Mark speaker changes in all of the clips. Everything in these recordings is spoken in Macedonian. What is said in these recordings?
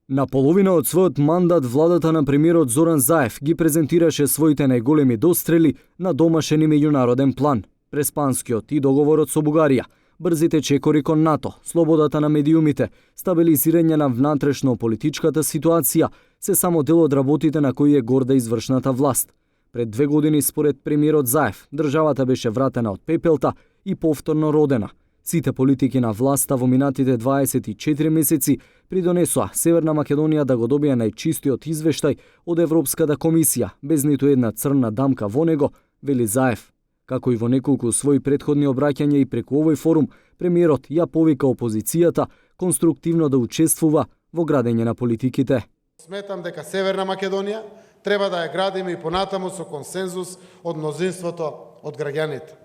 Speaker 1: На половина од својот мандат владата на премиерот Зоран Заев ги презентираше своите најголеми дострели на домашен и меѓународен план. Преспанскиот и договорот со Бугарија, брзите чекори кон НАТО, слободата на медиумите, стабилизирање на внатрешно-политичката ситуација се само дел од работите на кои е горда извршната власт. Пред 2 години, според премиерот Заев, државата беше вратена од пепелта и повторно родена. Сите политики на власта во минатите 24 месеци придонесоа Северна Македонија да го добие најчистиот извештај од Европската комисија, без ниту една црна дамка во него, вели Заев. Како и во неколку своји претходни обраќања и преку овој форум, премиерот ја повика опозицијата конструктивно да учествува во градење на политиките.
Speaker 2: Сметам дека Северна Македонија треба да ја градиме и понатаму со консензус од мнозинството од граѓаните.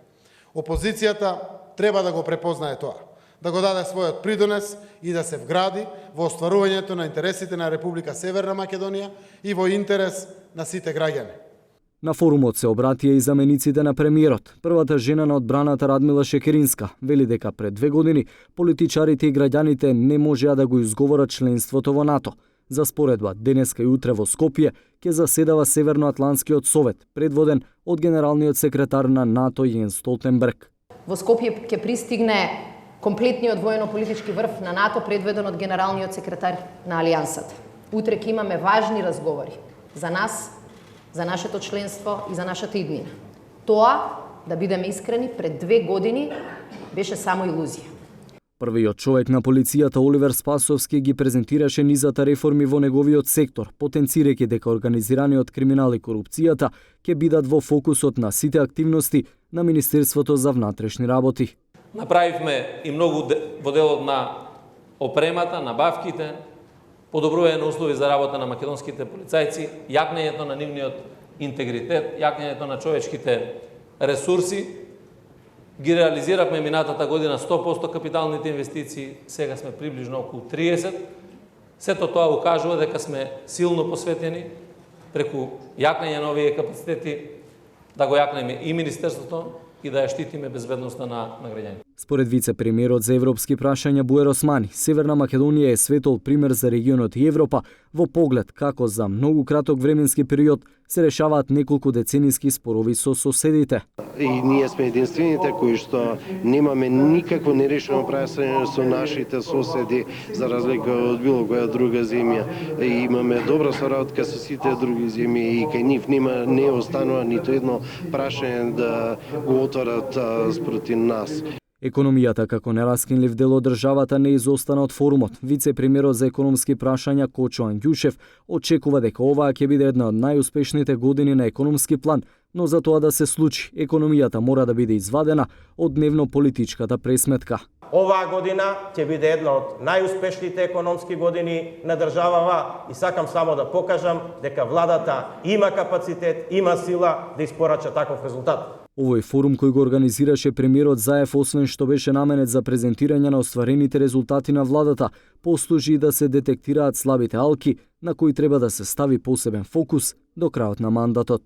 Speaker 2: Опозицијата треба да го препознае тоа, да го даде својот придонес и да се вгради во остварувањето на интересите на Република Северна Македонија и во интерес на сите граѓани.
Speaker 1: На форумот се обратија и замениците на премиерот. Првата жена на одбраната Радмила Шекеринска вели дека пред 2 години политичарите и граѓаните не можеа да го изговорат членството во НАТО. За споредба, денеска и утре во Скопје ќе заседава Северноатлантскиот совет, предводен од генералниот секретар на НАТО Јенс Столтенберг.
Speaker 3: Во Скопје ќе пристигне комплетниот воено-политички врв на НАТО, предведен од генералниот секретар на Алијансата. Утре ќе имаме важни разговори за нас, за нашето членство и за нашата иднина. Тоа, да бидеме искрени, пред 2 години беше само илузија.
Speaker 1: Првиот човек на полицијата Оливер Спасовски ги презентираше низата реформи во неговиот сектор, потенцирајќи дека организираниот криминал и корупцијата ќе бидат во фокусот на сите активности на Министерството за внатрешни работи.
Speaker 4: Направивме и многу во делот на опремата, набавките, подобрување на услови за работа на македонските полицајци, јакнењето на нивниот интегритет, јакнењето на човечките ресурси. Ги реализиравме минатата година 100% капиталните инвестиции, сега сме приближно околу 30%. Сето тоа укажува дека сме силно посветени преку јакнење на овие капацитети да го јакнеме и Министерството и да ја штитиме безбедноста на граѓаните.
Speaker 1: Според вице-премиерот за европски прашања Буер Османи, Северна Македонија е светол пример за регионот и Европа во поглед како за многу краток временски период се решаваат неколку деценијски спорови со соседите.
Speaker 5: И ние сме единствените кои што немаме никакво нерешено прашање со нашите соседи, за разлика од било која друга земја. И имаме добра соработка со сите други земји и кај нив не останува ниту едно прашање да го отворат спроти нас.
Speaker 1: Економијата како нераскинлив дел од државата не изостана од форумот. Вице-премиерот за економски прашања Кочо Ангјушев очекува дека оваа ќе биде една од најуспешните години на економски план, но за тоа да се случи, економијата мора да биде извадена од дневно-политичката пресметка.
Speaker 6: Оваа година ќе биде една од најуспешните економски години на државава и сакам само да покажам дека владата има капацитет, има сила да испорача таков резултат.
Speaker 1: Овој форум кој го организираше премиерот Заев, освен што беше наменет за презентирање на остварените резултати на владата, послужи и да се детектираат слабите алки на кои треба да се стави посебен фокус до крајот на мандатот.